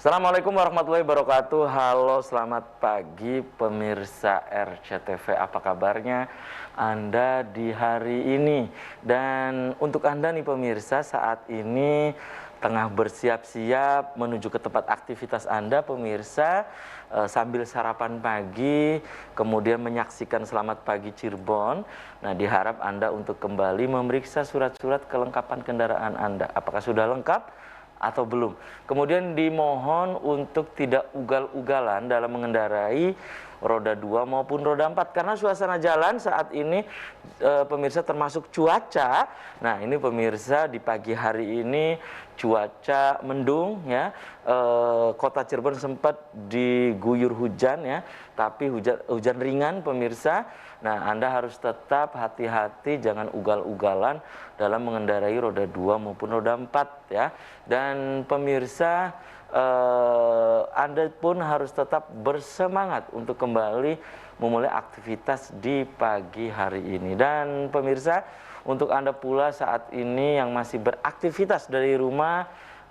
Assalamualaikum warahmatullahi wabarakatuh. Halo, selamat pagi pemirsa RCTV. Apa kabarnya Anda di hari ini? Dan untuk Anda nih pemirsa, saat ini tengah bersiap-siap menuju ke tempat aktivitas Anda pemirsa, sambil sarapan pagi, kemudian menyaksikan Selamat Pagi Cirebon. Nah, diharap Anda untuk kembali memeriksa surat-surat kelengkapan kendaraan Anda. Apakah sudah lengkap atau belum? Kemudian dimohon untuk tidak ugal-ugalan dalam mengendarai roda 2 maupun roda 4 karena suasana jalan saat ini pemirsa termasuk cuaca. Nah, ini pemirsa di pagi hari ini cuaca mendung ya. Kota Cirebon sempat diguyur hujan ya, tapi hujan ringan pemirsa. Nah, Anda harus tetap hati-hati, jangan ugal-ugalan dalam mengendarai roda 2 maupun roda 4 ya. Dan pemirsa, Anda pun harus tetap bersemangat untuk kembali memulai aktivitas di pagi hari ini. Dan pemirsa, untuk Anda pula saat ini yang masih beraktivitas dari rumah,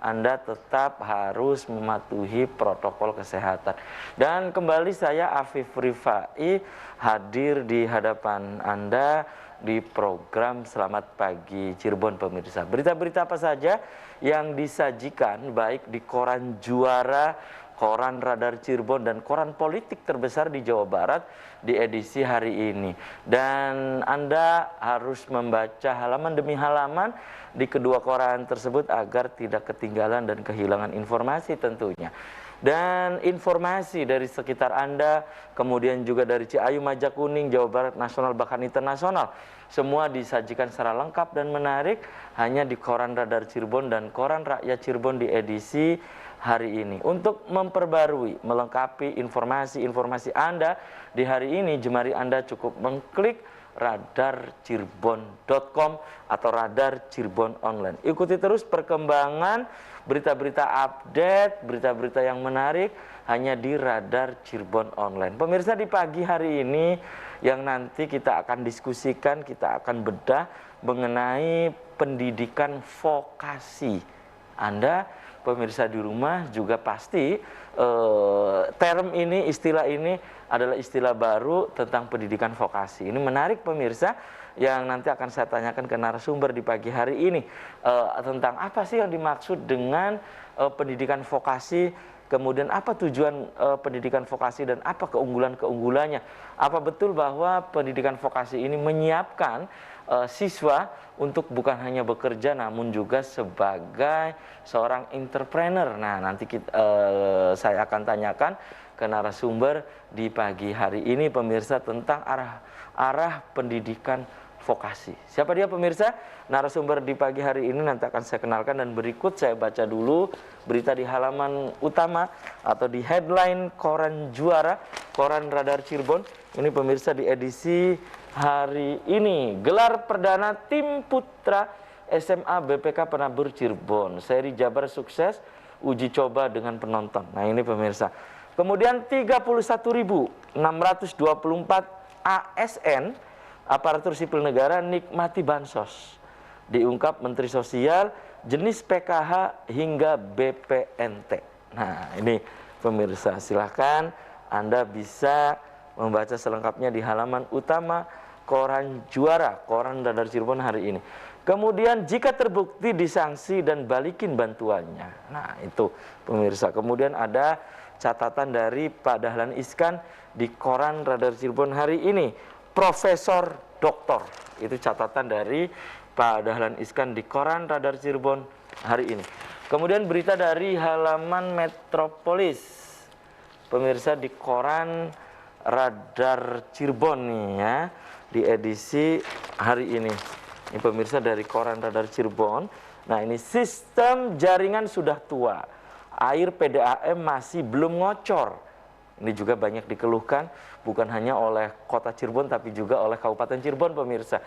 Anda tetap harus mematuhi protokol kesehatan. Dan kembali saya Afif Rifai hadir di hadapan Anda di program Selamat Pagi Cirebon pemirsa. Berita-berita apa saja yang disajikan baik di koran Juara, koran Radar Cirebon, dan koran politik terbesar di Jawa Barat di edisi hari ini. Dan Anda harus membaca halaman demi halaman di kedua koran tersebut agar tidak ketinggalan dan kehilangan informasi tentunya. Dan informasi dari sekitar Anda, kemudian juga dari Ciayu, Majakuning, Jawa Barat, nasional bahkan internasional, semua disajikan secara lengkap dan menarik hanya di koran Radar Cirebon dan koran Rakyat Cirebon di edisi hari ini. Untuk memperbarui, melengkapi informasi-informasi Anda di hari ini, jemari Anda cukup mengklik radarcirebon.com atau Radar Cirebon Online. Ikuti terus perkembangan berita-berita update, berita-berita yang menarik hanya di Radar Cirebon Online. Pemirsa, di pagi hari ini yang nanti kita akan diskusikan, kita akan bedah mengenai pendidikan vokasi. Anda pemirsa di rumah juga pasti term ini, istilah ini adalah istilah baru tentang pendidikan vokasi. Ini menarik pemirsa, yang nanti akan saya tanyakan ke narasumber di pagi hari ini tentang apa sih yang dimaksud dengan pendidikan vokasi, kemudian apa tujuan pendidikan vokasi dan apa keunggulan-keunggulannya. Apa betul bahwa pendidikan vokasi ini menyiapkan siswa untuk bukan hanya bekerja namun juga sebagai seorang entrepreneur. Nah, nanti saya akan tanyakan ke narasumber di pagi hari ini pemirsa tentang arah pendidikan vokasi. Siapa dia pemirsa? Narasumber di pagi hari ini nanti akan saya kenalkan, dan berikut saya baca dulu berita di halaman utama atau di headline koran Juara, koran Radar Cirebon. Ini pemirsa di edisi hari ini. Gelar perdana tim putra SMA BPK Penabur Cirebon. Seri Jabar sukses, uji coba dengan penonton. Nah, ini pemirsa. Kemudian 31.624 ASN aparatur sipil negara nikmati bansos. Diungkap Menteri Sosial, jenis PKH hingga BPNT. Nah, ini pemirsa, silahkan Anda bisa membaca selengkapnya di halaman utama koran Juara, koran Radar Cirebon hari ini. Kemudian jika terbukti disanksi dan balikin bantuannya. Nah, itu pemirsa. Kemudian ada catatan dari Pak Dahlan Iskan di koran Radar Cirebon hari ini. Profesor Doktor, itu catatan dari Pak Dahlan Iskan di koran Radar Cirebon hari ini. Kemudian berita dari halaman Metropolis, pemirsa, di koran Radar Cirebon nih ya, di edisi hari ini. Ini pemirsa dari koran Radar Cirebon. Nah, ini sistem jaringan sudah tua, air PDAM masih belum ngocor. Ini juga banyak dikeluhkan bukan hanya oleh Kota Cirebon tapi juga oleh Kabupaten Cirebon pemirsa.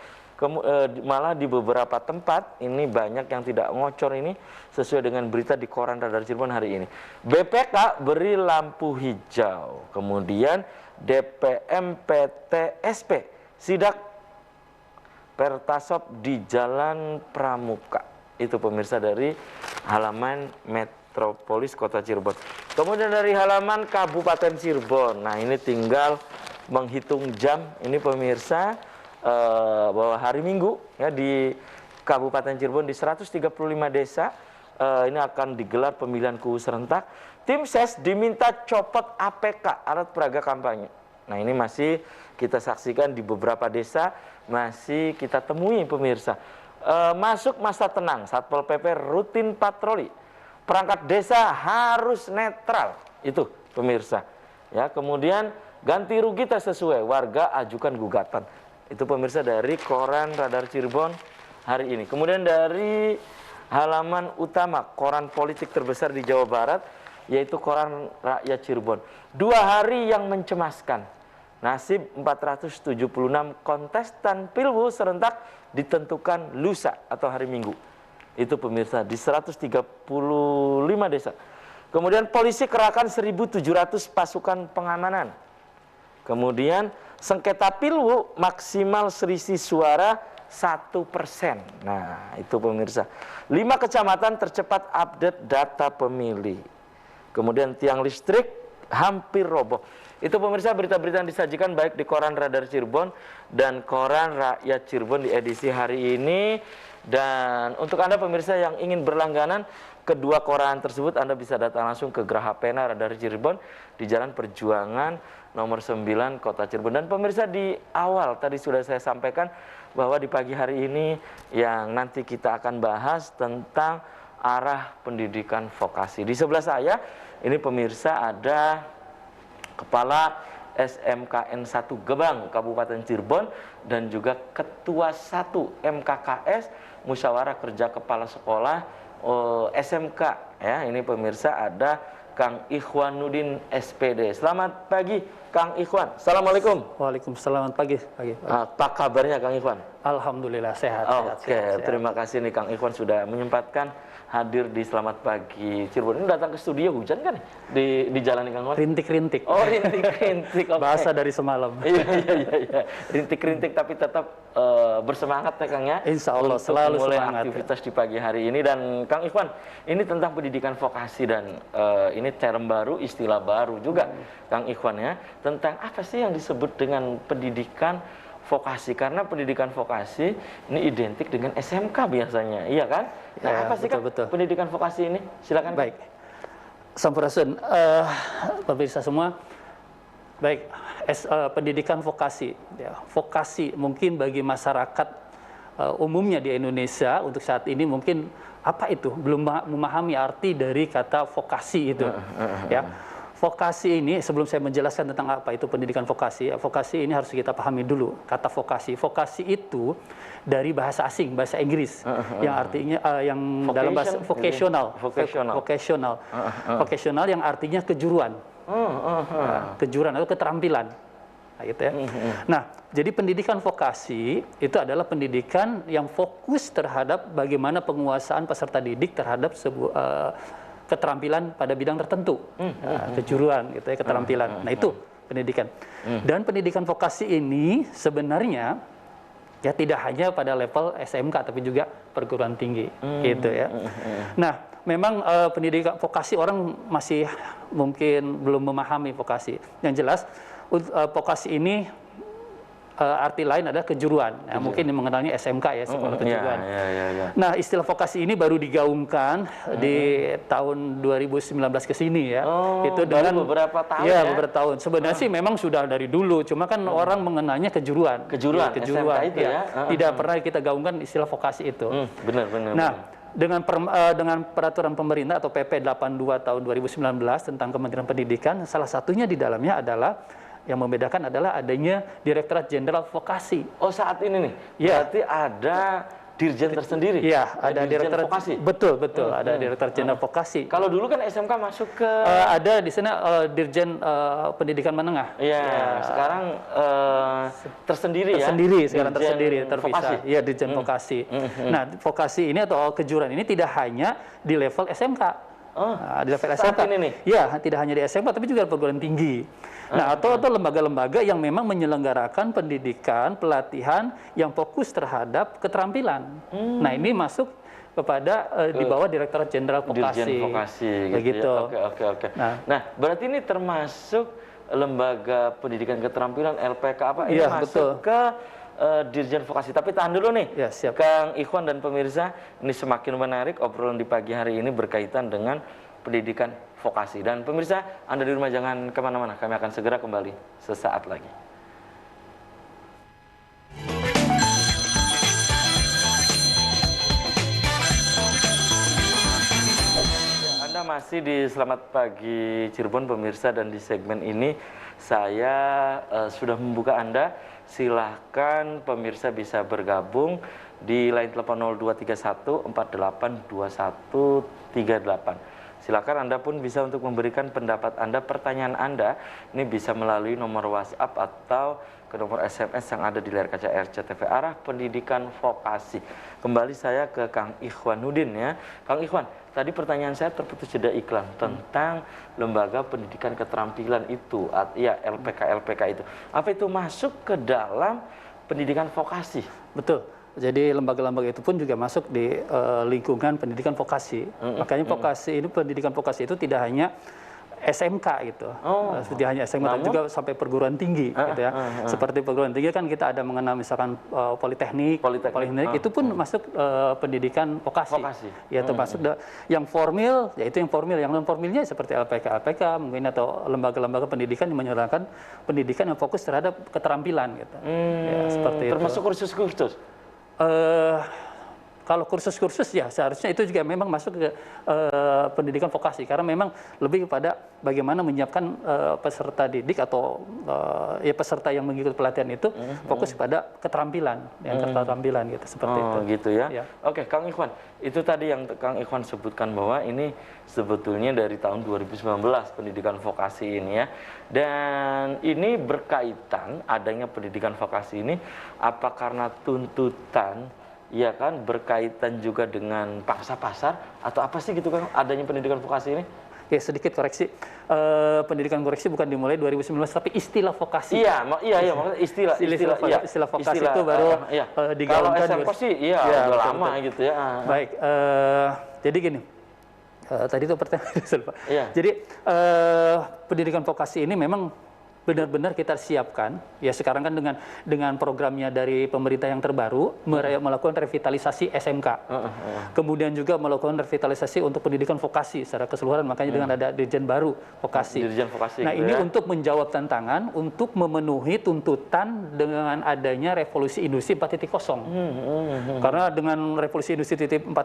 Malah di beberapa tempat ini banyak yang tidak ngocor ini, sesuai dengan berita di koran Radar Cirebon hari ini. BPK beri lampu hijau. Kemudian DPM PTSP sidak Pertasop di Jalan Pramuka. Itu pemirsa dari halaman Metro Metropolis Kota Cirebon. Kemudian dari halaman Kabupaten Cirebon. Nah, ini tinggal menghitung jam. Ini pemirsa bahwa hari Minggu ya di Kabupaten Cirebon di 135 desa ini akan digelar pemilihan KUU serentak. Tim SES diminta copot APK, alat peraga kampanye. Nah, ini masih kita saksikan di beberapa desa, masih kita temui pemirsa. Masuk masa tenang, Satpol PP rutin patroli. Perangkat desa harus netral, itu pemirsa. Ya, kemudian ganti rugi tak sesuai, warga ajukan gugatan. Itu pemirsa dari koran Radar Cirebon hari ini. Kemudian dari halaman utama koran politik terbesar di Jawa Barat, yaitu koran Rakyat Cirebon. 2 hari yang mencemaskan. Nasib 476 kontestan Pilwu serentak ditentukan lusa atau hari Minggu. Itu pemirsa di 135 desa. Kemudian polisi kerahkan 1.700 pasukan pengamanan. Kemudian sengketa Pilwu maksimal selisih suara 1%. Nah, itu pemirsa. 5 kecamatan tercepat update data pemilih. Kemudian tiang listrik hampir roboh. Itu pemirsa berita-berita yang disajikan baik di koran Radar Cirebon dan koran Rakyat Cirebon di edisi hari ini. Dan untuk Anda pemirsa yang ingin berlangganan kedua koran tersebut, Anda bisa datang langsung ke Geraha Pena Radar Cirebon di Jalan Perjuangan nomor 9 Kota Cirebon. Dan pemirsa di awal tadi sudah saya sampaikan bahwa di pagi hari ini yang nanti kita akan bahas tentang arah pendidikan vokasi. Di sebelah saya ini pemirsa ada Kepala SMKN 1 Gebang Kabupaten Cirebon dan juga Ketua 1 MKKS Musyawarah Kerja Kepala Sekolah SMK ya. Ini pemirsa ada Kang Ikhwanuddin SPD. Selamat pagi Kang Ikhwan. Assalamualaikum. Waalaikumsalam. Pagi. Apa kabarnya Kang Ikhwan? Alhamdulillah sehat. Oke, terima kasih nih Kang Ikhwan sudah menyempatkan hadir di Selamat Pagi Cirebon. Ini datang ke studio hujan kan di jalan Kang Ikhwan? Rintik-rintik. Oh, rintik-rintik. Okay. Bahasa dari semalam. Iya. Rintik-rintik tapi tetap bersemangat ya Kang ya. Insya Allah untuk selalu mulai semangat. Aktivitas di pagi hari ini. Dan Kang Ikhwan, ini tentang pendidikan vokasi dan ini term baru, istilah baru juga Kang Ikhwan ya. Tentang apa sih yang disebut dengan pendidikan vokasi, karena pendidikan vokasi ini identik dengan SMK biasanya, iya kan? Nah, ya, apa sih betul. pendidikan vokasi ini? Silakan. Baik, Sampurasun, pemirsa semua. Baik, pendidikan vokasi, ya, vokasi mungkin bagi masyarakat umumnya di Indonesia untuk saat ini mungkin apa itu belum memahami arti dari kata vokasi itu, ya. Vokasi ini, sebelum saya menjelaskan tentang apa itu pendidikan vokasi, vokasi ini harus kita pahami dulu. Kata vokasi, vokasi itu dari bahasa asing, bahasa Inggris, yang artinya yang vocation, dalam bahasa vocational yang artinya kejuruan, kejuruan atau keterampilan, nah, gitu ya. Nah, jadi pendidikan vokasi itu adalah pendidikan yang fokus terhadap bagaimana penguasaan peserta didik terhadap sebuah keterampilan pada bidang tertentu, kejuruan gitu ya, keterampilan. Nah, itu pendidikan. Dan pendidikan vokasi ini sebenarnya ya tidak hanya pada level SMK tapi juga perguruan tinggi, gitu ya. Nah, memang pendidikan vokasi orang masih mungkin belum memahami vokasi. Yang jelas vokasi ini arti lain adalah kejuruan. Nah, mungkin mengenalnya SMK ya, sekolah kejuruan. Nah, istilah vokasi ini baru digaungkan di tahun 2019 ke sini ya. Itu dengan beberapa tahun ya. Beberapa tahun. Sebenarnya sih memang sudah dari dulu, cuma kan orang mengenalnya kejuruan. Kejuruan SMK itu ya. Tidak pernah kita gaungkan istilah vokasi itu. Benar. Nah, dengan peraturan pemerintah atau PP 82 tahun 2019 tentang Kementerian Pendidikan, salah satunya di dalamnya adalah yang membedakan adalah adanya Direktorat Jenderal Vokasi. Oh, saat ini nih? Ya. Berarti ada dirjen tersendiri? Iya, ada Direktorat Vokasi? Betul, ada Direktorat Jenderal Vokasi. Kalau dulu kan SMK masuk ke... ada di sana Dirjen Pendidikan Menengah. Iya, sekarang tersendiri ya? Tersendiri, terpisah. Iya, Dirjen Vokasi. Nah, vokasi ini atau kejuruan ini tidak hanya di level SMK. Di level SMK. Ini nih? Ya, tidak hanya di SMK, tapi juga di perguruan tinggi. Nah, atau lembaga-lembaga yang memang menyelenggarakan pendidikan, pelatihan yang fokus terhadap keterampilan. Nah, ini masuk kepada di bawah Direktorat Jenderal Vokasi. Dirjen Vokasi gitu Begitu. ya. Oke. Nah, berarti ini termasuk lembaga pendidikan keterampilan LPK apa ini Iya, masuk betul. ke Dirjen Vokasi. Tapi tahan dulu nih, Ya, siap. Kang Ikhwan dan pemirsa, ini semakin menarik obrolan di pagi hari ini berkaitan dengan pendidikan vokasi. Dan pemirsa, Anda di rumah jangan kemana-mana, kami akan segera kembali sesaat lagi. Anda masih di Selamat Pagi Cirebon pemirsa, dan di segmen ini saya sudah membuka Anda. Silahkan pemirsa bisa bergabung di line telepon 0231 482138. Silakan Anda pun bisa untuk memberikan pendapat Anda, pertanyaan Anda. Ini bisa melalui nomor WhatsApp atau ke nomor SMS yang ada di layar kaca RCTV arah pendidikan vokasi. Kembali saya ke Kang Ikhwanuddin ya. Kang Ikhwan, tadi pertanyaan saya terputus jeda iklan tentang lembaga pendidikan keterampilan itu, ya LPK itu. Apa itu masuk ke dalam pendidikan vokasi? Betul. Jadi lembaga-lembaga itu pun juga masuk di lingkungan pendidikan vokasi. Makanya vokasi ini, pendidikan vokasi itu tidak hanya SMK gitu, tidak hanya SMK, tapi juga sampai perguruan tinggi, gitu ya. Seperti perguruan tinggi kan kita ada mengenal misalkan politeknik itu pun masuk pendidikan vokasi. Ya, termasuk yang formil, yaitu yang formil, yang non formilnya seperti LPK mungkin, atau lembaga-lembaga pendidikan yang menyerahkan pendidikan yang fokus terhadap keterampilan gitu. Ya, seperti termasuk itu. kursus-kursus. Kalau kursus-kursus ya seharusnya itu juga memang masuk ke pendidikan vokasi, karena memang lebih kepada bagaimana menyiapkan peserta didik atau ya peserta yang mengikuti pelatihan itu fokus pada keterampilan, keterampilan gitu, seperti itu. Gitu ya. Oke, Kang Ikhwan, itu tadi yang Kang Ikhwan sebutkan bahwa ini sebetulnya dari tahun 2019 pendidikan vokasi ini ya. Dan ini berkaitan adanya pendidikan vokasi ini apa karena tuntutan, ya kan, berkaitan juga dengan pangsa pasar, atau apa sih gitu kan adanya pendidikan vokasi ini? Ya, sedikit koreksi, pendidikan koreksi bukan dimulai 2019, tapi istilah vokasi. Iya, maksudnya istilah vokasi itu baru digaungkan. Kalau SMK sih udah lama gitu ya. Baik, jadi gini, tadi itu pertanyaan lupa. Jadi pendidikan vokasi ini memang benar-benar kita siapkan, ya sekarang kan dengan programnya dari pemerintah yang terbaru, melakukan revitalisasi SMK, kemudian juga melakukan revitalisasi untuk pendidikan vokasi secara keseluruhan, makanya dengan ada Dirjen baru vokasi. Dirjen Vokasi. Nah ini untuk menjawab tantangan, untuk memenuhi tuntutan dengan adanya revolusi industri 4.0. Karena dengan revolusi industri 4.0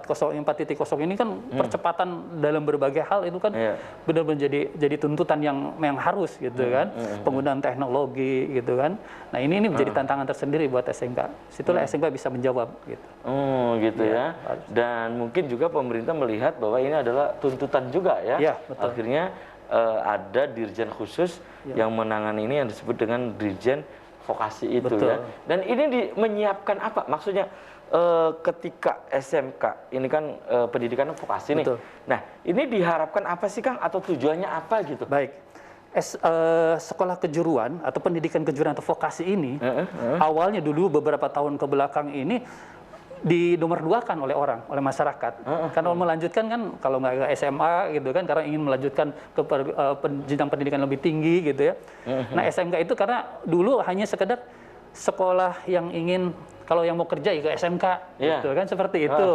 ini kan percepatan dalam berbagai hal itu kan benar-benar jadi tuntutan yang harus gitu kan. Penggunaan teknologi gitu kan. Nah ini menjadi tantangan tersendiri buat SMK. Situlah SMK bisa menjawab gitu. Gitu ya. Dan mungkin juga pemerintah melihat bahwa ini adalah tuntutan juga ya. Betul. Akhirnya ada dirjen khusus yang menangani ini yang disebut dengan Dirjen Vokasi itu. Betul. Ya. Dan ini menyiapkan apa? Maksudnya ketika SMK ini kan pendidikan vokasi nih. Nah ini diharapkan apa sih Kang? Atau tujuannya apa gitu? Baik. Sekolah kejuruan atau pendidikan kejuruan atau vokasi ini awalnya dulu beberapa tahun ke belakang ini dinomorduakan oleh masyarakat. Karena melanjutkan kan kalau nggak ke SMA gitu kan, karena ingin melanjutkan ke jenjang pendidikan lebih tinggi gitu ya. Nah SMK itu karena dulu hanya sekedar sekolah yang ingin, kalau yang mau kerja ya ke SMK, gitu kan, seperti itu.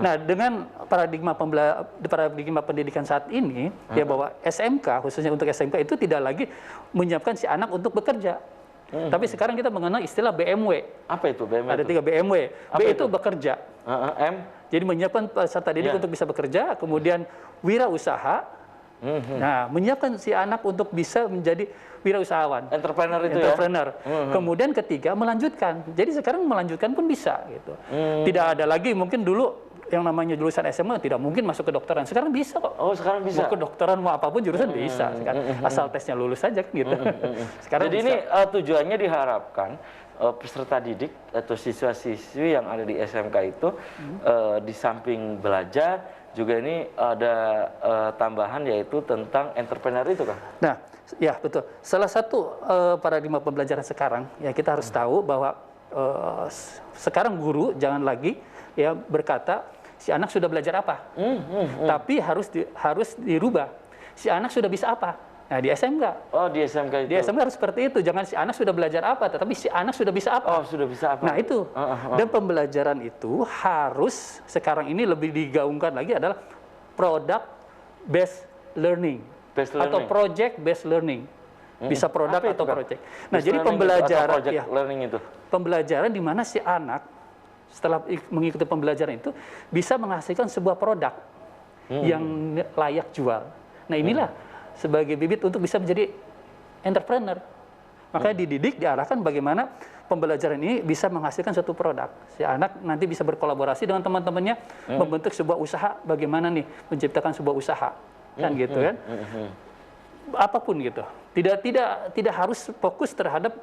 Nah, dengan paradigma pendidikan saat ini, ya bahwa SMK, khususnya untuk SMK itu tidak lagi menyiapkan si anak untuk bekerja. Tapi sekarang kita mengenal istilah BMW. Apa itu BMW? Ada 3 BMW. B itu bekerja. M? Jadi menyiapkan peserta didik untuk bisa bekerja, kemudian wirausaha. Nah, menyiapkan si anak untuk bisa menjadi wirausahawan, entrepreneur itu ya. Kemudian ketiga melanjutkan. Jadi sekarang melanjutkan pun bisa gitu. Tidak ada lagi mungkin dulu yang namanya jurusan SMA tidak mungkin masuk ke dokteran. Sekarang bisa kok. Oh, sekarang bisa. Mau ke dokteran mau apapun jurusan bisa sekarang. Asal tesnya lulus saja gitu. Sekarang jadi bisa. Ini tujuannya diharapkan peserta didik atau siswa-siswi yang ada di SMK itu di samping belajar juga ini ada tambahan yaitu tentang entrepreneur itu kan? Nah, ya betul. Salah satu paradigma pembelajaran sekarang ya kita harus tahu bahwa sekarang guru jangan lagi ya berkata si anak sudah belajar apa. Tapi harus dirubah. Si anak sudah bisa apa. Nah, di SMK. Oh, di SMK itu. Di SMK harus seperti itu. Jangan si anak sudah belajar apa, tetapi si anak sudah bisa apa. Oh, sudah bisa apa. Nah, itu. Dan pembelajaran itu harus sekarang ini lebih digaungkan lagi adalah product based learning. Atau project based learning. Bisa produk atau project. Nah, jadi pembelajaran learning itu. Pembelajaran di mana si anak setelah mengikuti pembelajaran itu bisa menghasilkan sebuah produk yang layak jual. Nah, inilah sebagai bibit untuk bisa menjadi entrepreneur. Makanya dididik, diarahkan bagaimana pembelajaran ini bisa menghasilkan suatu produk. Si anak nanti bisa berkolaborasi dengan teman-temannya, membentuk sebuah usaha, bagaimana nih menciptakan sebuah usaha. Kan gitu kan. Apapun gitu. Tidak harus fokus terhadap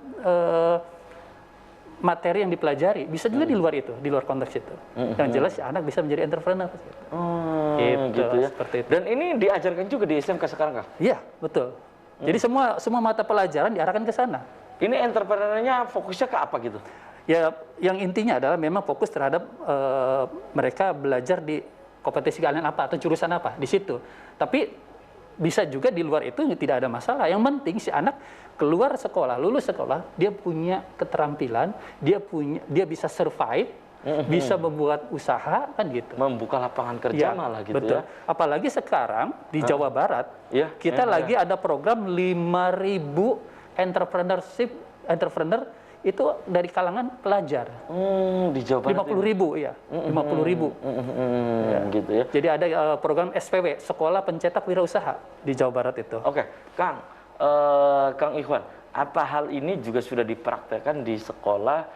materi yang dipelajari. Bisa juga di luar itu, di luar konteks itu. Yang jelas si anak bisa menjadi entrepreneur. Gitu ya. Seperti itu. Dan ini diajarkan juga di SMK sekarang, Kak? Iya, betul. Jadi semua mata pelajaran diarahkan ke sana. Ini entrepreneurnya fokusnya ke apa gitu? Ya, yang intinya adalah memang fokus terhadap mereka belajar di kompetisi kalian apa atau jurusan apa di situ. Tapi bisa juga di luar itu tidak ada masalah. Yang penting si anak keluar sekolah, lulus sekolah, dia punya keterampilan, dia bisa survive, bisa membuat usaha, kan gitu. Membuka lapangan kerja malah gitu. Betul. Ya. Apalagi sekarang di Jawa Barat, kita lagi ada program 5.000 entrepreneur itu dari kalangan pelajar. Di Jawa Barat 50.000 ya, 50.000. Gitu ya. Jadi ada program SPW, Sekolah Pencetak Wirausaha di Jawa Barat itu. Oke, Kang Ikhwan, apa hal ini juga sudah dipraktekkan di sekolah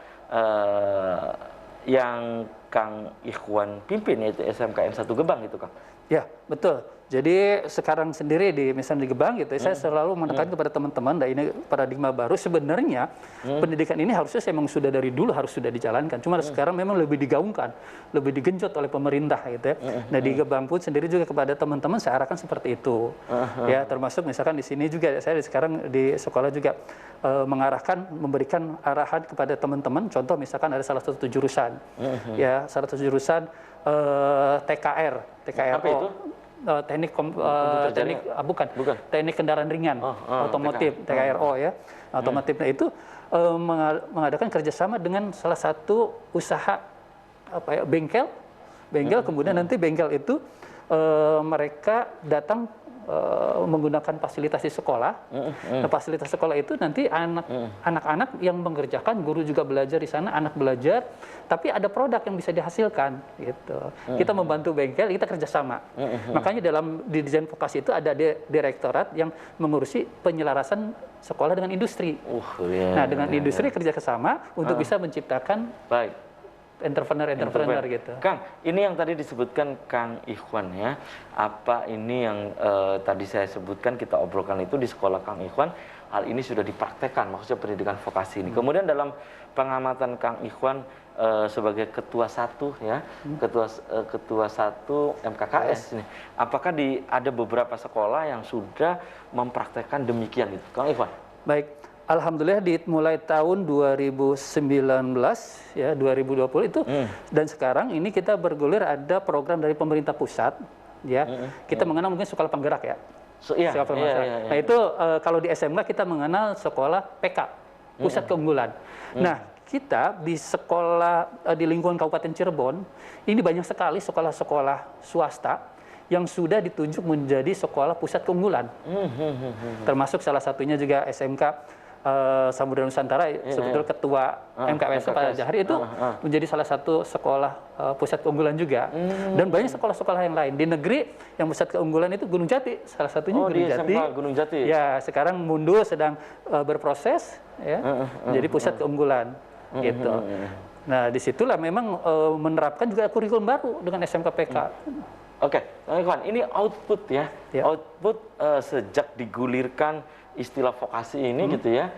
yang Kang Ikhwan pimpin, yaitu SMKN 1 Gebang itu, Kang? Ya, betul. Jadi sekarang sendiri misalnya di Gebang gitu, saya selalu menekan kepada teman-teman, ini paradigma baru sebenarnya pendidikan ini harusnya memang sudah dari dulu harus sudah dijalankan. Cuma sekarang memang lebih digaungkan, lebih digenjot oleh pemerintah gitu ya. Nah, di Gebang pun sendiri juga kepada teman-teman saya arahkan seperti itu. Ya, termasuk misalkan di sini juga saya sekarang di sekolah juga memberikan arahan kepada teman-teman. Contoh misalkan ada salah satu jurusan, ya salah satu jurusan TKRO. Apa itu? Teknik kendaraan ringan, otomotif, TKRO ya, otomotif. Nah, itu mengadakan kerjasama dengan salah satu usaha bengkel, kemudian nanti bengkel itu mereka datang menggunakan fasilitas di sekolah. Nah, fasilitas sekolah itu nanti anak-anak yang mengerjakan, guru juga belajar di sana, anak belajar, tapi ada produk yang bisa dihasilkan gitu. Kita membantu bengkel, kita kerjasama. Makanya di desain vokasi itu ada direktorat yang mengurusi penyelarasan sekolah dengan industri. Nah, dengan industri kerja sama untuk bisa menciptakan entrepreneur gitu. Kang, ini yang tadi disebutkan Kang Ikhwan ya, apa ini yang tadi saya sebutkan, kita obrolkan itu di sekolah Kang Ikhwan, hal ini sudah dipraktekkan, maksudnya pendidikan vokasi ini. Kemudian dalam pengamatan Kang Ikhwan sebagai ketua 1 ya, ketua 1 MKKS ini, apakah ada beberapa sekolah yang sudah mempraktekkan demikian itu, Kang Ikhwan? Baik. Alhamdulillah mulai tahun 2019 ya 2020 itu dan sekarang ini kita bergulir ada program dari pemerintah pusat ya. Kita mengenal mungkin sekolah penggerak ya. Sekolah penggerak. Nah, itu kalau di SMK kita mengenal sekolah PK, pusat keunggulan. Nah, kita di sekolah di lingkungan Kabupaten Cirebon ini banyak sekali sekolah-sekolah swasta yang sudah ditunjuk menjadi sekolah pusat keunggulan. Termasuk salah satunya juga SMK Samudra Nusantara, sebetulnya ketua MKWS Pak Jahri itu menjadi salah satu sekolah pusat keunggulan juga. Dan banyak sekolah-sekolah yang lain. Di negeri yang pusat keunggulan itu Gunung Jati, salah satunya Gunung Jati. Ya, sekarang Mundu sedang berproses ya, menjadi pusat keunggulan gitu. Nah, disitulah memang menerapkan juga kurikulum baru dengan SMKPK. Oke, Ikhwan, ini output ya. Output sejak digulirkan istilah vokasi ini gitu ya.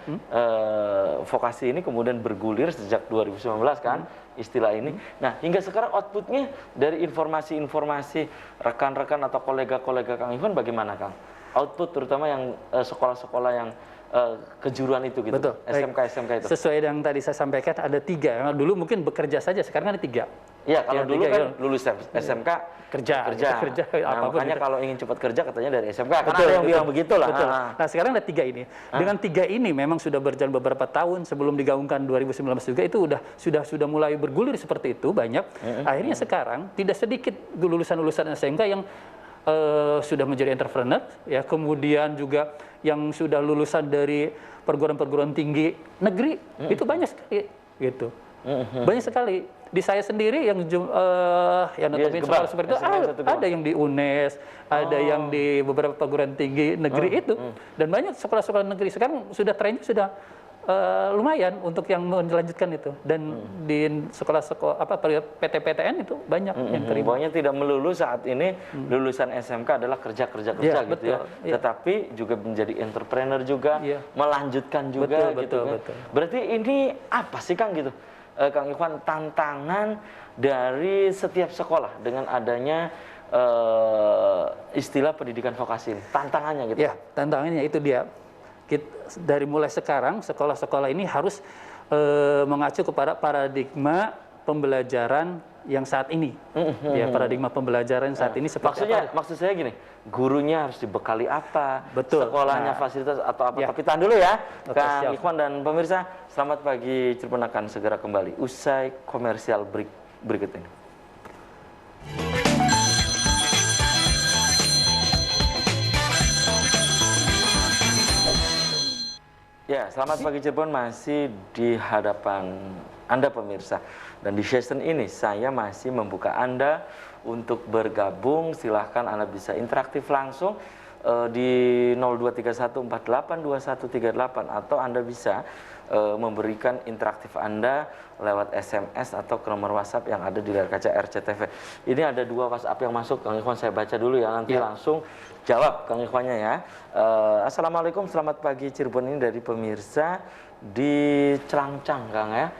Vokasi ini kemudian bergulir sejak 2019 kan istilah ini. Nah, hingga sekarang outputnya dari informasi-informasi rekan-rekan atau kolega-kolega Kang Ikhwan bagaimana, Kang? Output terutama yang sekolah-sekolah yang kejuruan itu gitu. Betul. SMK itu. Sesuai yang tadi saya sampaikan ada 3. Dulu mungkin bekerja saja, sekarang ada 3. Iya, kalau dulu tiga, kan ya. lulus SMK kerja. Nah, apapun makanya gitu. kalau ingin cepat kerja katanya dari SMK. Karena ada yang bilang begitu lah. Betul. Nah, sekarang ada 3 ini. Dengan 3 ini memang sudah berjalan beberapa tahun sebelum digaungkan 2019 juga itu sudah mulai bergulir seperti itu banyak. Akhirnya sekarang tidak sedikit lulusan-lulusan SMK yang sudah menjadi entrepreneur, ya, kemudian juga yang sudah lulusan dari perguruan-perguruan tinggi negeri, itu banyak sekali, gitu. Banyak sekali. Di saya sendiri yang notabene sekolah seperti itu ada yang di UNES, ada yang di beberapa perguruan tinggi negeri itu, dan banyak sekolah-sekolah negeri sekarang sudah trennya sudah lumayan untuk yang melanjutkan itu, dan di sekolah-sekolah PTN itu banyak yang terima. Pokoknya tidak melulu saat ini lulusan SMK adalah kerja gitu ya, tetapi juga menjadi entrepreneur juga, melanjutkan juga gitu. Berarti ini apa sih Kang gitu, Kang Ikhwan, tantangan dari setiap sekolah dengan adanya istilah pendidikan vokasi ini, tantangannya gitu? Ya, tantangannya itu dia. Dari mulai sekarang sekolah-sekolah ini harus mengacu kepada paradigma pembelajaran yang saat ini. Ya, paradigma pembelajaran saat ini seperti apa? Maksud saya gini, gurunya harus dibekali apa? Betul. Sekolahnya fasilitas atau apa? Tapi tahan dulu ya, Kang siap. Ikhwan dan pemirsa. Selamat pagi, Cirebon akan segera kembali usai komersial berikut ini. Ya, selamat pagi Cirebon, masih di hadapan Anda pemirsa. Dan di session ini saya masih membuka Anda untuk bergabung. Silahkan Anda bisa interaktif langsung di 0231482138, atau Anda bisa memberikan interaktif Anda lewat SMS atau ke nomor WhatsApp yang ada di layar kaca RCTV. Ini ada 2 WhatsApp yang masuk, Kang Ikhwan, saya baca dulu ya, nanti langsung jawab Kang Ikhwannya ya. Assalamualaikum, selamat pagi Cirebon, ini dari pemirsa di Celangcang, Kang ya.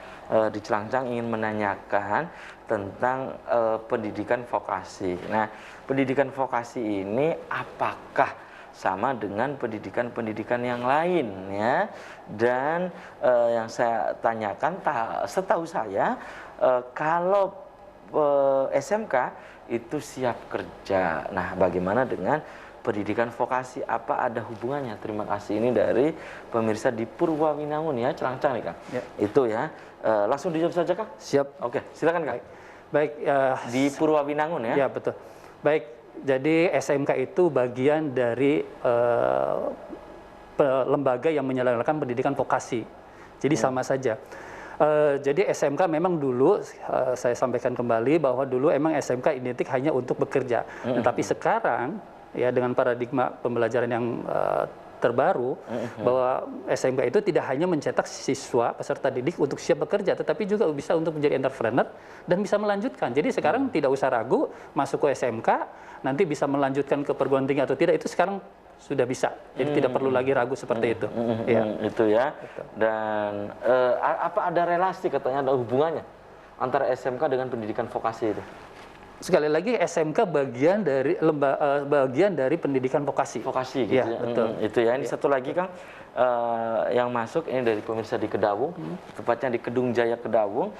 Di Celangcang ingin menanyakan tentang pendidikan vokasi. Nah, pendidikan vokasi ini apakah sama dengan pendidikan-pendidikan yang lain ya? Dan yang saya tanyakan, setahu saya kalau SMK itu siap kerja. Nah, bagaimana dengan pendidikan vokasi, apa ada hubungannya? Terima kasih, ini dari pemirsa di Purwawinangun ya, Celangcang nih Kang. Ya. Itu ya. Langsung dijawab saja Kang? Siap. Oke, silakan Kang. Baik. Di Purwawinangun ya? Ya, betul. Baik, jadi SMK itu bagian dari lembaga yang menyelenggarakan pendidikan vokasi. Jadi sama saja. Jadi SMK memang dulu, saya sampaikan kembali bahwa dulu emang SMK identik hanya untuk bekerja. Tetapi sekarang, ya dengan paradigma pembelajaran yang terbaru, bahwa SMK itu tidak hanya mencetak siswa peserta didik untuk siap bekerja, tetapi juga bisa untuk menjadi entrepreneur dan bisa melanjutkan. Jadi sekarang tidak usah ragu masuk ke SMK, nanti bisa melanjutkan ke perguruan tinggi atau tidak, itu sekarang sudah bisa. Jadi tidak perlu lagi ragu seperti itu. Itu ya. Betul. Dan apa ada relasi, katanya ada hubungannya antara SMK dengan pendidikan vokasi itu? Sekali lagi, SMK bagian dari pendidikan vokasi. Vokasi gitu ya. Betul. Itu ya. Ini satu lagi Kang, yang masuk ini dari pemirsa di Kedawung, tepatnya di Kedung Jaya Kedawung.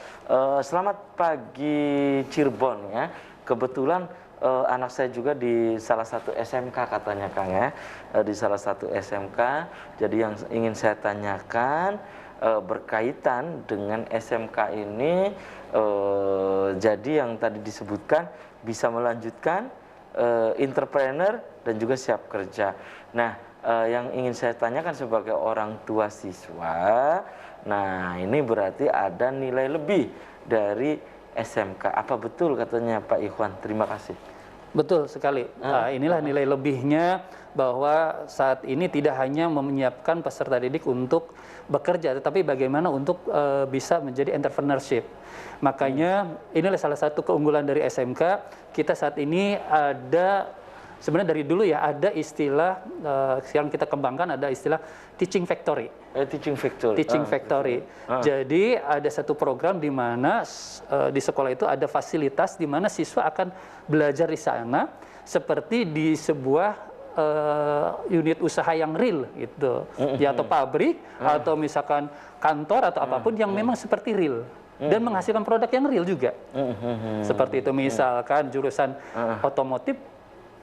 Selamat pagi Cirebon ya. Kebetulan anak saya juga di salah satu SMK katanya Kang ya. Di salah satu SMK. Jadi yang ingin saya tanyakan berkaitan dengan SMK ini, jadi yang tadi disebutkan bisa melanjutkan entrepreneur dan juga siap kerja. Nah, yang ingin saya tanyakan sebagai orang tua siswa, nah ini berarti ada nilai lebih dari SMK. Apa betul katanya Pak Ikhwan? Terima kasih. Betul sekali. Inilah nilai lebihnya, bahwa saat ini tidak hanya menyiapkan peserta didik untuk bekerja, tetapi bagaimana untuk bisa menjadi entrepreneurship. Makanya inilah salah satu keunggulan dari SMK. Kita saat ini ada, sebenarnya dari dulu ya, ada istilah yang kita kembangkan, ada istilah teaching factory. Teaching factory. Teaching factory. Jadi ada satu program di mana di sekolah itu ada fasilitas di mana siswa akan belajar di sana seperti di sebuah unit usaha yang real gitu, ya, atau pabrik atau misalkan kantor atau apapun yang memang seperti real. dan menghasilkan produk yang real juga. Seperti itu, misalkan jurusan otomotif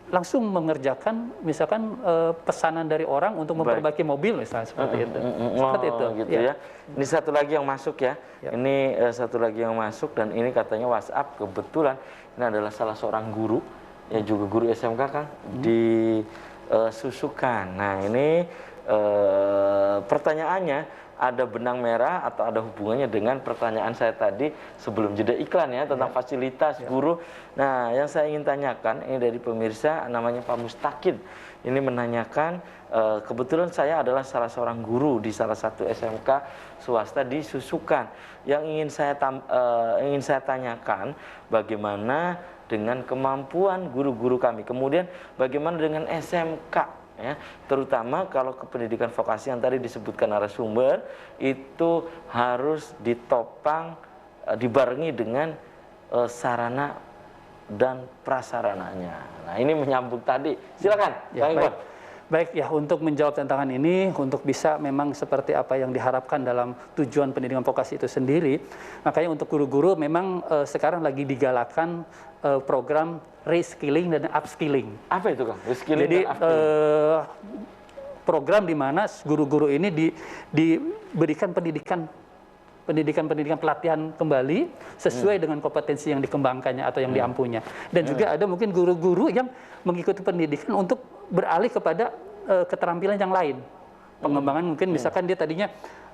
langsung mengerjakan misalkan pesanan dari orang untuk memperbaiki mobil misalnya, seperti itu. Seperti itu. Gitu ya. Ini satu lagi yang masuk ya. Ini satu lagi yang masuk, dan ini katanya WhatsApp, kebetulan ini adalah salah seorang guru yang juga guru SMK, Kang, di Susukan. Nah, ini pertanyaannya ada benang merah atau ada hubungannya dengan pertanyaan saya tadi sebelum jeda iklan ya, tentang fasilitas guru. Nah, yang saya ingin tanyakan ini dari pemirsa, namanya Pak Mustakin. Ini menanyakan, kebetulan saya adalah salah seorang guru di salah satu SMK swasta di Susukan. Yang ingin saya tanyakan, bagaimana dengan kemampuan guru-guru kami, kemudian bagaimana dengan SMK ya, terutama kalau ke pendidikan vokasi yang tadi disebutkan narasumber itu harus ditopang, dibarengi dengan sarana dan prasarananya. Nah, ini menyambung tadi. Silakan, Kang Iwan. Baik ya, untuk menjawab tantangan ini, untuk bisa memang seperti apa yang diharapkan dalam tujuan pendidikan vokasi itu sendiri, makanya untuk guru-guru memang sekarang lagi digalakan program reskilling dan upskilling. Apa itu, Kang? Reskilling Jadi dan upskilling? program di mana guru-guru ini diberikan pendidikan pelatihan kembali sesuai dengan kompetensi yang dikembangkannya atau yang diampunya. Dan juga ada mungkin guru-guru yang mengikuti pendidikan untuk beralih kepada keterampilan yang lain. Pengembangan mungkin misalkan dia tadinya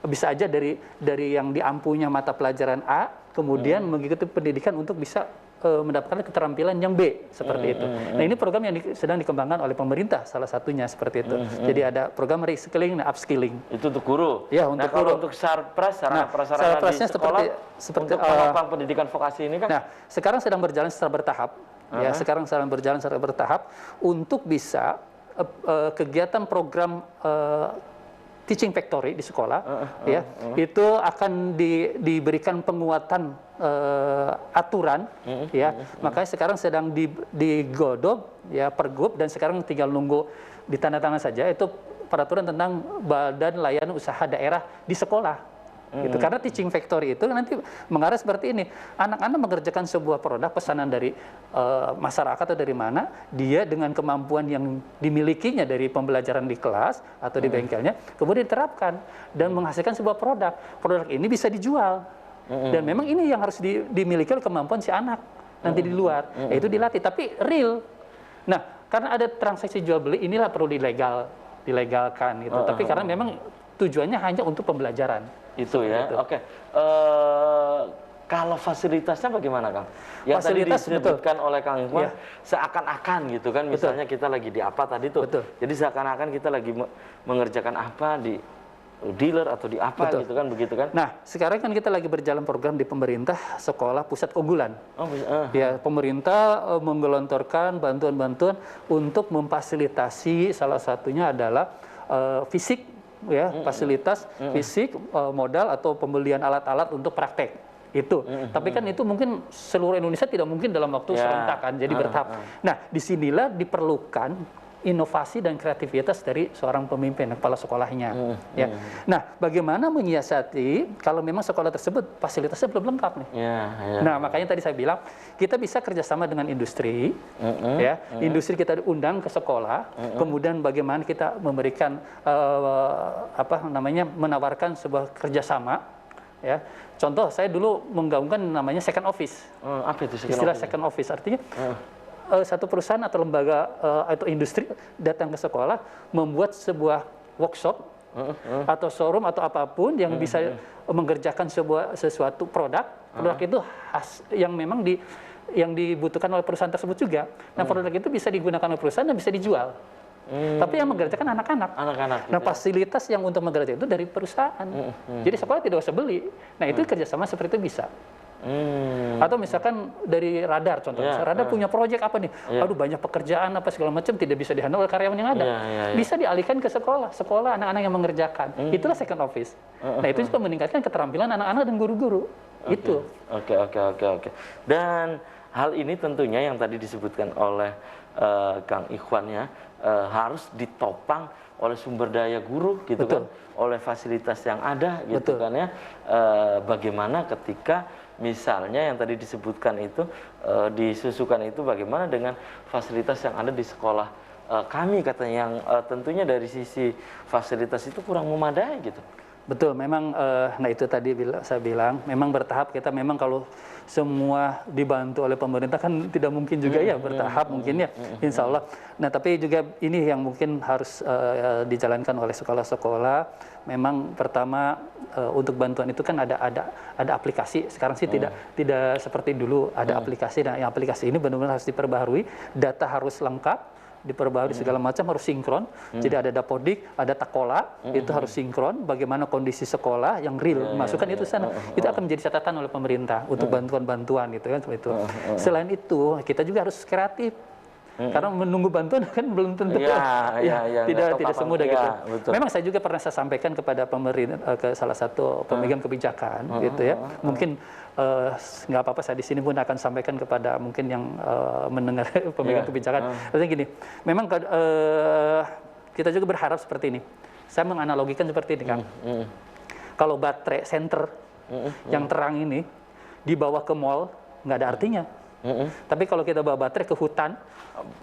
bisa aja dari yang diampunya mata pelajaran A, kemudian mengikuti pendidikan untuk bisa mendapatkan keterampilan yang B, seperti itu. Nah, ini program yang sedang dikembangkan oleh pemerintah, salah satunya seperti itu. Jadi ada program reskilling dan upskilling. Itu untuk guru. Ya, untuk kalau guru. untuk sarpras, sarana prasarana di sekolah, seperti untuk penopang pendidikan vokasi ini, kan? Nah, sekarang sedang berjalan secara bertahap. Ya, sekarang sedang berjalan secara bertahap untuk bisa kegiatan program teaching factory di sekolah, itu akan diberikan penguatan aturan, ya. Makanya sekarang sedang digodok, ya, Pergub, dan sekarang tinggal nunggu ditandatangan saja itu peraturan tentang Badan Layanan Usaha Daerah di sekolah. Gitu. Karena teaching factory itu nanti mengarah seperti ini, anak-anak mengerjakan sebuah produk pesanan dari masyarakat atau dari mana, dia dengan kemampuan yang dimilikinya dari pembelajaran di kelas atau di bengkelnya, kemudian diterapkan dan menghasilkan sebuah produk ini bisa dijual, dan memang ini yang harus dimiliki oleh kemampuan si anak nanti di luar, yaitu dilatih, tapi real. Nah, karena ada transaksi jual beli, inilah perlu dilegalkan gitu. Tapi karena memang tujuannya hanya untuk pembelajaran. Itu ya, oke. Kalau fasilitasnya bagaimana, Kang? Yang Fasilitas, tadi disebutkan oleh Kang Iwan, seakan-akan gitu kan, misalnya kita lagi di apa tadi tuh. Jadi seakan-akan kita lagi mengerjakan apa di dealer atau di apa gitu kan, begitu kan? Nah, sekarang kan kita lagi berjalan program di pemerintah Sekolah Pusat Keunggulan. Ya, pemerintah menggelontorkan bantuan-bantuan untuk memfasilitasi, salah satunya adalah fisik, ya, fasilitas fisik, modal atau pembelian alat-alat untuk praktek itu. Tapi kan itu mungkin seluruh Indonesia tidak mungkin dalam waktu serentak kan, jadi bertahap. Nah, disinilah diperlukan inovasi dan kreativitas dari seorang pemimpin, kepala sekolahnya. Ya. Nah, bagaimana menyiasati kalau memang sekolah tersebut fasilitasnya belum lengkap nih. Nah, makanya tadi saya bilang kita bisa kerjasama dengan industri, ya, industri kita undang ke sekolah, kemudian bagaimana kita memberikan menawarkan sebuah kerjasama. Ya, contoh saya dulu menggaungkan namanya second office. Apa itu istilah second office? Artinya satu perusahaan atau lembaga atau industri datang ke sekolah membuat sebuah workshop atau showroom atau apapun yang bisa mengerjakan sesuatu produk itu yang memang yang dibutuhkan oleh perusahaan tersebut juga. Nah, produk itu bisa digunakan oleh perusahaan dan bisa dijual. Tapi yang mengerjakan anak-anak. Nah, fasilitas yang untuk mengerjakan itu dari perusahaan. Jadi sekolah tidak usah beli. Nah, itu kerjasama seperti itu bisa. Atau misalkan dari radar, contohnya radar punya proyek apa nih, aduh banyak pekerjaan apa segala macam tidak bisa dihandle oleh karyawan yang ada, bisa dialihkan ke sekolah anak-anak yang mengerjakan. Itulah second office. Nah, itu juga meningkatkan keterampilan anak-anak dan guru-guru. Itu. Oke. Dan hal ini tentunya yang tadi disebutkan oleh Kang Ikhwan ya, harus ditopang oleh sumber daya guru gitu kan, oleh fasilitas yang ada gitu kan ya. Bagaimana ketika misalnya yang tadi disebutkan itu disusukan itu bagaimana dengan fasilitas yang ada di sekolah kami katanya yang tentunya dari sisi fasilitas itu kurang memadai gitu. Betul, memang nah itu tadi saya bilang, memang bertahap kita memang kalau semua dibantu oleh pemerintah kan tidak mungkin juga ya bertahap mungkin ya, insya Allah. Nah tapi juga ini yang mungkin harus dijalankan oleh sekolah-sekolah. Memang pertama untuk bantuan itu kan ada aplikasi. Sekarang sih tidak seperti dulu ada aplikasi. Nah yang aplikasi ini benar-benar harus diperbaharui, data harus lengkap, diperbarui segala macam, harus sinkron. Jadi ada Dapodik, ada Takola, itu harus sinkron. Bagaimana kondisi sekolah yang real masukkan itu sana, itu akan menjadi catatan oleh pemerintah untuk bantuan-bantuan gitu kan seperti itu. Selain itu kita juga harus kreatif. Karena menunggu bantuan kan belum tentu tidak semudah gitu. Betul. Memang saya juga pernah saya sampaikan kepada pemerintah, ke salah satu pemegang kebijakan gitu ya. Mungkin nggak apa-apa saya di sini pun akan sampaikan kepada mungkin yang mendengar pemegang kebijakan. Artinya gini, memang kita juga berharap seperti ini. Saya menganalogikan seperti ini, Kang. Kalau baterai senter yang terang ini dibawa ke mall nggak ada artinya. Tapi kalau kita bawa baterai ke hutan,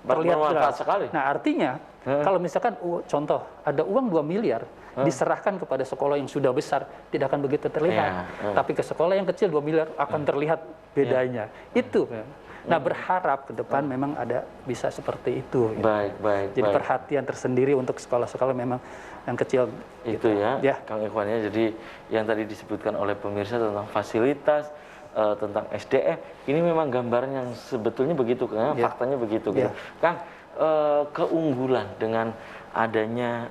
terlihat jelas sekali. Nah artinya, kalau misalkan contoh ada uang 2 miliar diserahkan kepada sekolah yang sudah besar, tidak akan begitu terlihat. Tapi ke sekolah yang kecil 2 miliar akan terlihat bedanya. Itu. Nah berharap ke depan memang ada bisa seperti itu. Gitu. Jadi perhatian tersendiri untuk sekolah-sekolah memang yang kecil. Itu gitu. Ya, Kang Ikhwan ya. Jadi yang tadi disebutkan oleh pemirsa tentang fasilitas, tentang SDM, ini memang gambarnya yang sebetulnya begitu, kan? Faktanya begitu. Gitu. Kang, keunggulan dengan adanya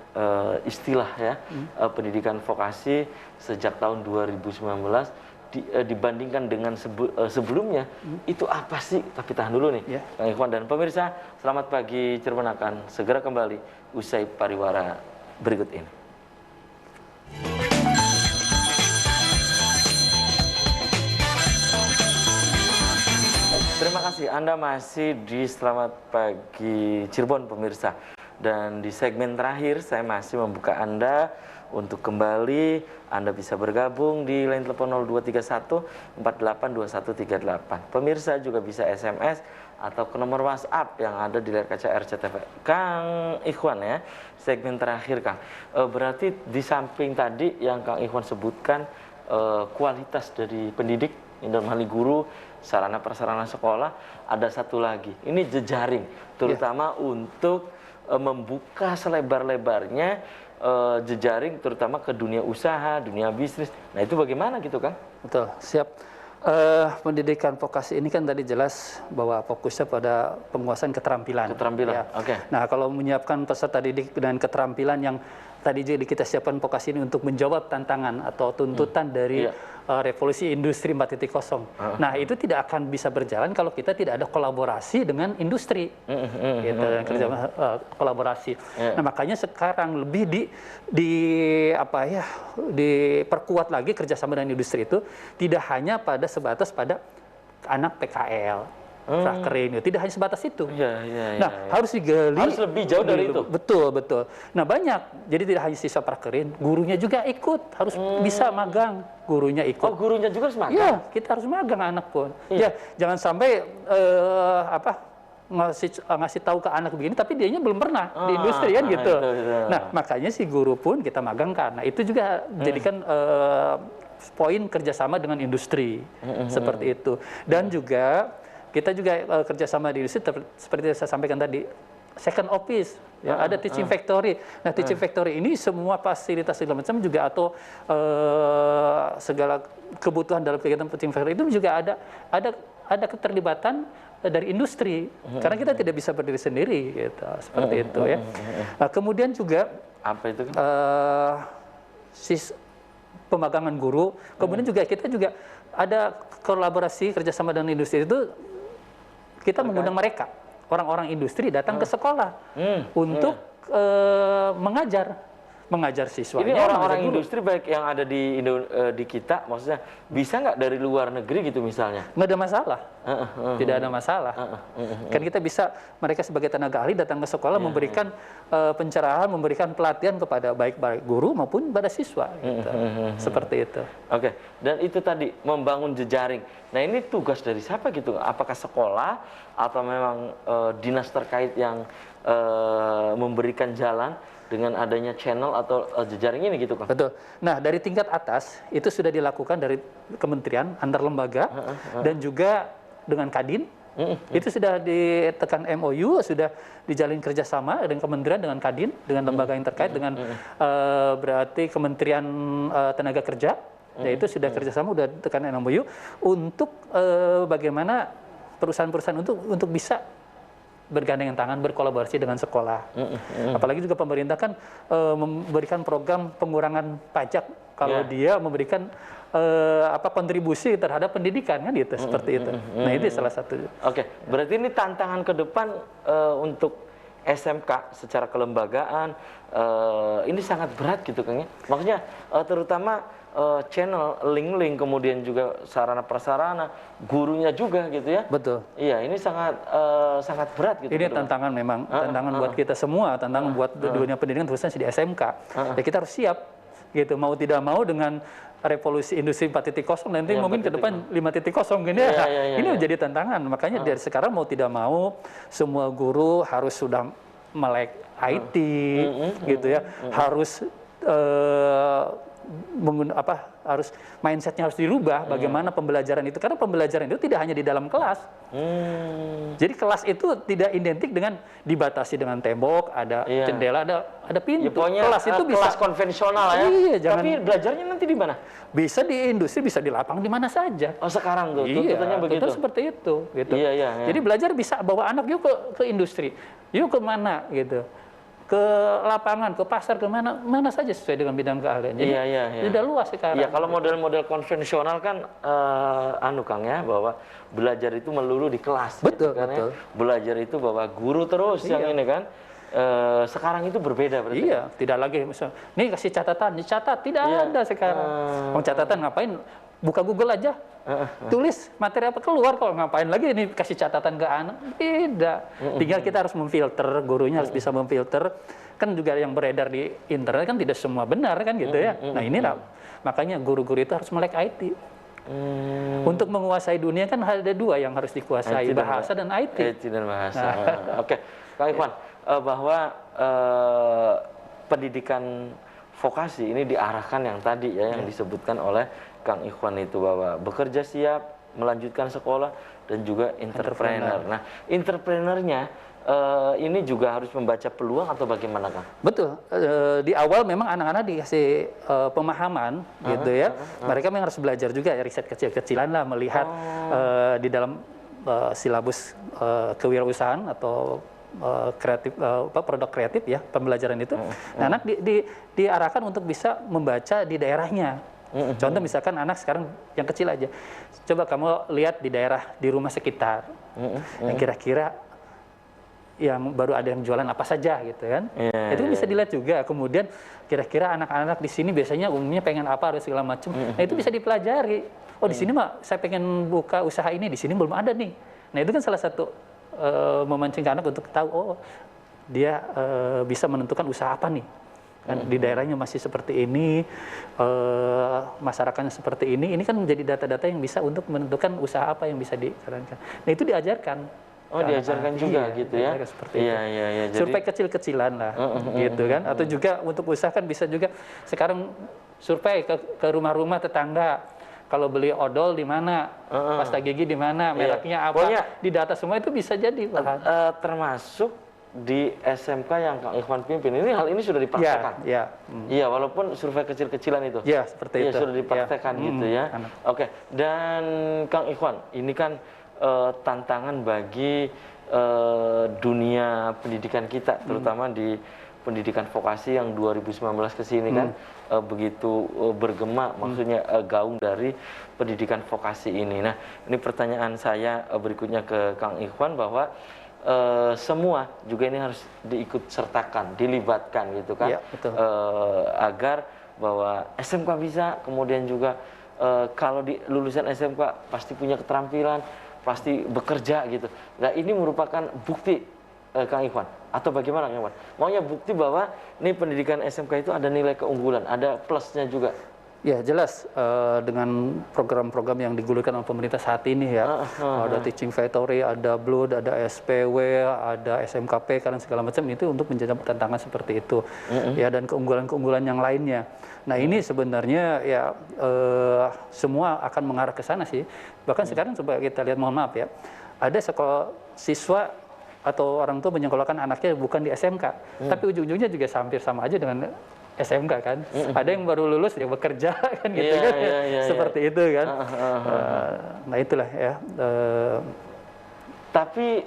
istilah ya pendidikan vokasi sejak tahun 2019 dibandingkan dengan sebelumnya, itu apa sih? Tapi tahan dulu nih, Kang Ikhwan dan pemirsa. Selamat pagi Cirebon akan segera kembali usai pariwara berikut ini. Terima kasih, Anda masih di Selamat Pagi Cirebon pemirsa. Dan di segmen terakhir saya masih membuka Anda untuk kembali. Anda bisa bergabung di line telepon 0231 482138. Pemirsa juga bisa SMS atau ke nomor WhatsApp yang ada di layar kaca RCTV. Kang Ikhwan ya, segmen terakhir Kang. Berarti di samping tadi yang Kang Ikhwan sebutkan kualitas dari pendidik, dalam hal guru, sarana prasarana sekolah, ada satu lagi. Ini jejaring, terutama untuk membuka selebar-lebarnya jejaring, terutama ke dunia usaha, dunia bisnis. Nah itu bagaimana gitu Kang? Betul, siap. Pendidikan vokasi ini kan tadi jelas bahwa fokusnya pada penguasaan keterampilan. Ya. Nah kalau menyiapkan peserta didik dengan keterampilan yang tadi juga kita siapkan vokasi ini untuk menjawab tantangan atau tuntutan dari revolusi industri 4.0. Nah itu tidak akan bisa berjalan kalau kita tidak ada kolaborasi dengan industri, gitu, kerja kolaborasi. Nah makanya sekarang lebih diperkuat lagi kerjasama dengan industri itu, tidak hanya sebatas pada anak PKL. Prakerin, tidak hanya sebatas itu. Harus digali. Harus lebih jauh dari itu. Betul. Nah banyak, jadi tidak hanya siswa prakerin, gurunya juga ikut, harus bisa magang, gurunya ikut. Oh gurunya juga harus magang? Iya, kita harus magang anak pun. Ya, jangan sampai ngasih tahu ke anak begini, tapi dianya belum pernah di industri kan gitu. Nah makanya si guru pun kita magangkan. Nah itu juga jadikan poin kerjasama dengan industri seperti itu. Dan juga kita juga kerjasama di industri seperti yang saya sampaikan tadi, second office, ya, ada teaching factory. Nah, teaching factory ini semua fasilitas segala macam juga atau segala kebutuhan dalam kegiatan teaching factory itu juga ada keterlibatan dari industri. Karena kita tidak bisa berdiri sendiri, gitu, seperti itu ya. Nah, kemudian juga apa itu? Pemagangan guru. Kemudian juga kita juga ada kolaborasi kerjasama dengan industri itu. Kita mengundang mereka, orang-orang industri datang ke sekolah untuk mengajar siswanya. Ini orang-orang industri baik yang ada di kita, maksudnya bisa nggak dari luar negeri gitu misalnya? Nggak ada masalah. Tidak ada masalah. Kan kita bisa, mereka sebagai tenaga ahli datang ke sekolah memberikan pencerahan, memberikan pelatihan kepada baik guru maupun pada siswa. Gitu. Seperti itu. Oke, dan itu tadi membangun jejaring. Nah ini tugas dari siapa gitu? Apakah sekolah atau memang dinas terkait yang memberikan jalan dengan adanya channel atau jejaring ini gitu, Kang? Betul. Nah, dari tingkat atas itu sudah dilakukan dari kementerian, antar lembaga, dan juga dengan Kadin. Itu sudah ditekan MOU, sudah dijalin kerjasama dengan kementerian, dengan Kadin, dengan lembaga yang terkait, dengan berarti Kementerian Tenaga Kerja, yaitu sudah kerjasama, sudah tekan MOU untuk bagaimana perusahaan-perusahaan untuk bisa bergandengan tangan, berkolaborasi dengan sekolah. Apalagi juga pemerintah kan memberikan program pengurangan pajak kalau dia memberikan kontribusi terhadap pendidikan kan gitu, seperti itu. Nah itu salah satu. Oke, berarti ini tantangan ke depan untuk SMK secara kelembagaan ini sangat berat gitu, Kang ya. Maksudnya terutama channel, link-link, kemudian juga sarana prasarana, gurunya juga gitu ya. Betul. Iya, ini sangat sangat berat gitu. Ini tantangan memang, tantangan buat kita semua, tantangan buat dunia pendidikan khususnya di SMK. Ya kita harus siap gitu, mau tidak mau dengan revolusi industri 4.0 nanti mungkin ke depan 5.0 gini ya. Ini menjadi tantangan. Makanya dari sekarang mau tidak mau semua guru harus sudah melek IT gitu ya. Harus harus mindsetnya harus dirubah, bagaimana pembelajaran itu, karena pembelajaran itu tidak hanya di dalam kelas. Jadi kelas itu tidak identik dengan dibatasi dengan tembok, ada jendela, ada pintu. Ya, pokoknya kelas itu bisa kelas konvensional ya. Iya, tapi belajarnya nanti di mana? Bisa di industri, bisa di lapang, di mana saja. Oh sekarang tuh, tuntutannya begitu. Seperti itu. Gitu. Iya. Jadi belajar bisa bawa anak yuk ke industri, yuk ke mana gitu. Ke lapangan, ke pasar, ke mana saja sesuai dengan bidang keahlian. Jadi sudah luas sekarang. Iya, kalau model-model konvensional kan Kang ya, bahwa belajar itu melulu di kelas. Betul, gitu kan, betul. Ya. Belajar itu bahwa guru terus yang ini kan. Sekarang itu berbeda berarti. Iya, tidak lagi misalnya, nih kasih catatan, dicatat, tidak ada sekarang. Catatan ngapain? Buka Google aja. Tulis materi apa keluar, kok ngapain lagi ini kasih catatan ke anak? Tidak. Tinggal kita harus memfilter, gurunya harus bisa memfilter. Kan juga yang beredar di internet kan tidak semua benar kan gitu ya. Nah ini makanya guru-guru itu harus melek IT. Untuk menguasai dunia kan ada dua yang harus dikuasai, bahasa dan IT. IT dan bahasa. Oke, Kang Ikhwan, bahwa pendidikan vokasi ini diarahkan yang tadi ya, yang disebutkan oleh Kang Ikhwan itu, bahwa bekerja siap, melanjutkan sekolah, dan juga entrepreneur. Nah, entrepreneurnya ini juga harus membaca peluang atau bagaimana, Kang? Betul. Di awal memang anak-anak dikasih pemahaman gitu ya. Mereka memang harus belajar juga ya, riset kecil-kecilan lah, melihat di dalam silabus kewirausahaan atau kreatif, produk kreatif ya, pembelajaran itu. Nah, anak diarahkan untuk bisa membaca di daerahnya. Contoh misalkan anak sekarang yang kecil aja, coba kamu lihat di daerah, di rumah sekitar, yang kira-kira yang baru ada yang jualan apa saja gitu kan. Itu bisa dilihat juga. Kemudian kira-kira anak-anak di sini biasanya umumnya pengen apa, harus segala macam. Nah itu bisa dipelajari. Oh di sini mah saya pengen buka usaha ini, di sini belum ada nih. Nah itu kan salah satu memancing anak untuk tahu, oh dia bisa menentukan usaha apa nih. Kan di daerahnya masih seperti ini, masyarakatnya seperti ini kan menjadi data-data yang bisa untuk menentukan usaha apa yang bisa dijalankan. Nah itu diajarkan. Oh diajarkan juga gitu ya? Seperti itu. Survei kecil-kecilan lah, gitu kan. Atau juga untuk usaha kan bisa juga sekarang survei ke rumah-rumah tetangga. Kalau beli odol di mana, pasta gigi di mana, mereknya apa, pokoknya, di data semua itu bisa jadi bahan. Termasuk di SMK yang Kang Ikhwan pimpin ini, hal ini sudah dipraktekkan. Iya, walaupun survei kecil-kecilan itu. Iya, seperti itu. Sudah dipraktekkan gitu ya. Oke, dan Kang Ikhwan, ini kan tantangan bagi dunia pendidikan kita, terutama di pendidikan vokasi yang 2019 ke sini kan begitu bergema, maksudnya gaung dari pendidikan vokasi ini. Nah, ini pertanyaan saya berikutnya ke Kang Ikhwan, bahwa semua juga ini harus diikut sertakan, dilibatkan gitu kan, agar bahwa SMK bisa, kemudian juga kalau di lulusan SMK pasti punya keterampilan, pasti bekerja gitu. Nah ini merupakan bukti Kang Ikhwan atau bagaimana Kang Ikhwan? Maunya bukti bahwa ini pendidikan SMK itu ada nilai keunggulan, ada plusnya juga. Ya jelas dengan program-program yang digulirkan oleh pemerintah saat ini ya, ada Teaching Factory, ada Blood, ada SPW, ada SMKP, karena segala macam itu untuk menjawab tantangan seperti itu, ya, dan keunggulan-keunggulan yang lainnya. Nah ini sebenarnya ya semua akan mengarah ke sana sih. Bahkan sekarang coba kita lihat, mohon maaf ya, ada sekolah siswa atau orang tua menyekolahkan anaknya bukan di SMK, tapi ujung-ujungnya juga hampir sama aja dengan SMK kan. Ada yang baru lulus dia bekerja kan gitu kan. Seperti itu kan. Nah itulah ya. Tapi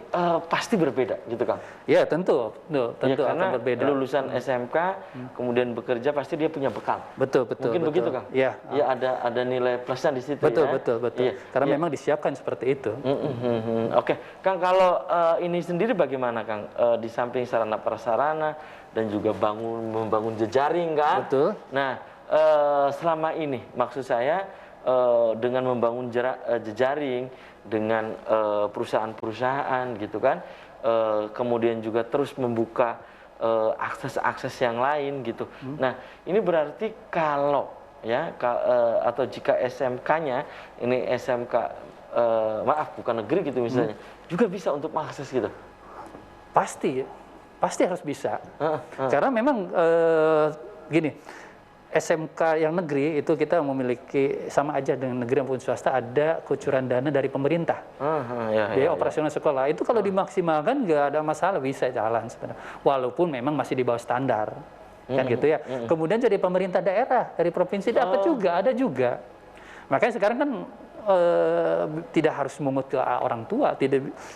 pasti berbeda gitu Kang. Ya tentu Ya, akan berbeda. Lulusan SMK kemudian bekerja pasti dia punya bekal. Betul. Mungkin begitu Kang. Ya. Ya ada nilai plusnya di situ. Betul. Iya. Karena memang disiapkan seperti itu. Oke, Kang, kalau ini sendiri bagaimana Kang? Di samping sarana prasarana dan juga membangun jejaring kan? Betul. Nah, selama ini maksud saya dengan membangun jejaring dengan perusahaan-perusahaan gitu kan, kemudian juga terus membuka akses-akses yang lain gitu. Nah, ini berarti kalau ya atau jika SMK-nya ini SMK maaf bukan negeri gitu misalnya, juga bisa untuk mengakses gitu. Pasti harus bisa. Karena memang gini, SMK yang negeri itu kita memiliki sama aja dengan negeri maupun swasta, ada kucuran dana dari pemerintah. Biaya operasional sekolah itu kalau dimaksimalkan nggak ada masalah, bisa jalan sebenarnya. Walaupun memang masih di bawah standar, kan gitu ya. Kemudian jadi pemerintah daerah dari provinsi dapat juga, ada juga. Makanya sekarang kan tidak harus memungut ke orang tua,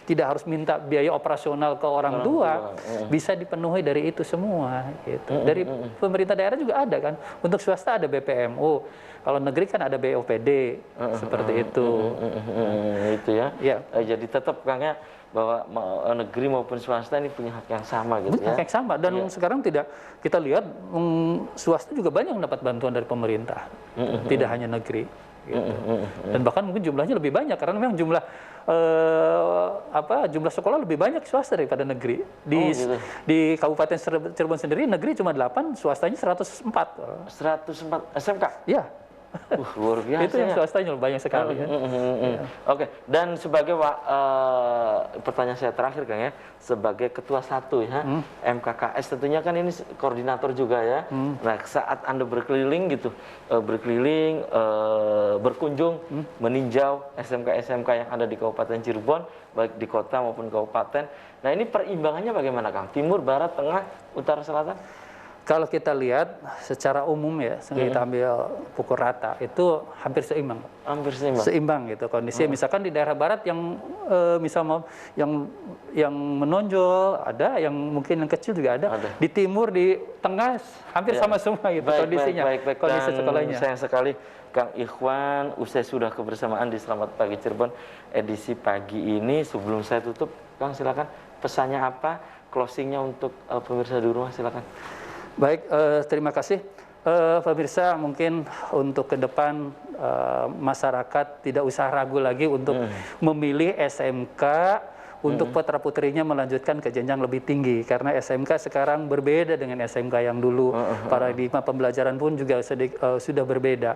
tidak harus minta biaya operasional ke orang tua, bisa dipenuhi dari itu semua gitu. Dari pemerintah daerah juga ada kan, untuk swasta ada BPMU, kalau negeri kan ada BOPD, seperti itu. Itu ya. Jadi tetap Kang ya, bahwa negeri maupun swasta ini punya hak yang sama gitu. Hak yang sama, dan sekarang tidak, kita lihat swasta juga banyak mendapat bantuan dari pemerintah, tidak hanya negeri. Gitu. Dan bahkan mungkin jumlahnya lebih banyak karena memang jumlah jumlah sekolah lebih banyak swasta daripada negeri. Di Kabupaten Cirebon sendiri negeri cuma 8, swastanya 104. 104 SMK? Iya. Luar biasa. Itu yang swastanya banyak sekali. Oke, dan sebagai pertanyaan saya terakhir Kang ya, sebagai ketua 1 ya, MKKS tentunya kan ini koordinator juga ya. Nah, saat Anda berkeliling gitu, berkunjung, meninjau SMK-SMK yang ada di Kabupaten Cirebon, baik di kota maupun kabupaten. Nah, ini perimbangannya bagaimana Kang? Timur, barat, tengah, utara, selatan? Kalau kita lihat secara umum ya, kita ambil pukul rata, itu hampir seimbang. Hampir seimbang? Seimbang gitu kondisinya. Misalkan di daerah barat yang yang menonjol ada, yang mungkin yang kecil juga ada. Di timur, di tengah hampir sama semua gitu kondisinya. Baik. Kondisi sekolahnya. Sayang sekali Kang Ikhwan, usai sudah kebersamaan di Selamat Pagi Cirebon edisi pagi ini. Sebelum saya tutup, Kang silakan pesannya apa, closingnya untuk pemirsa di rumah, silakan. Baik, terima kasih. Pemirsa, mungkin untuk ke depan masyarakat tidak usah ragu lagi untuk memilih SMK untuk putra-putrinya melanjutkan ke jenjang lebih tinggi. Karena SMK sekarang berbeda dengan SMK yang dulu. Paradigma pembelajaran pun juga sudah berbeda.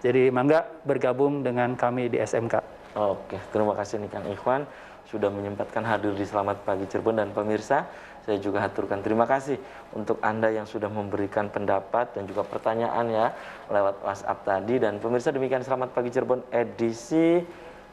Jadi mangga bergabung dengan kami di SMK. Oke, terima kasih nih Kang Ikhwan sudah menyempatkan hadir di Selamat Pagi Cirebon, dan pemirsa saya juga haturkan terima kasih untuk Anda yang sudah memberikan pendapat dan juga pertanyaan ya lewat WhatsApp tadi. Dan pemirsa, demikian Selamat Pagi Cirebon edisi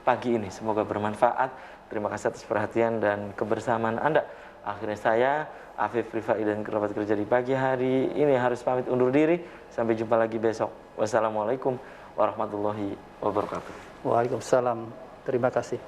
pagi ini, semoga bermanfaat. Terima kasih atas perhatian dan kebersamaan Anda. Akhirnya saya Afif Rifai dan kerabat kerja di pagi hari ini harus pamit undur diri. Sampai jumpa lagi besok. Wassalamualaikum warahmatullahi wabarakatuh. Waalaikumsalam. Terima kasih.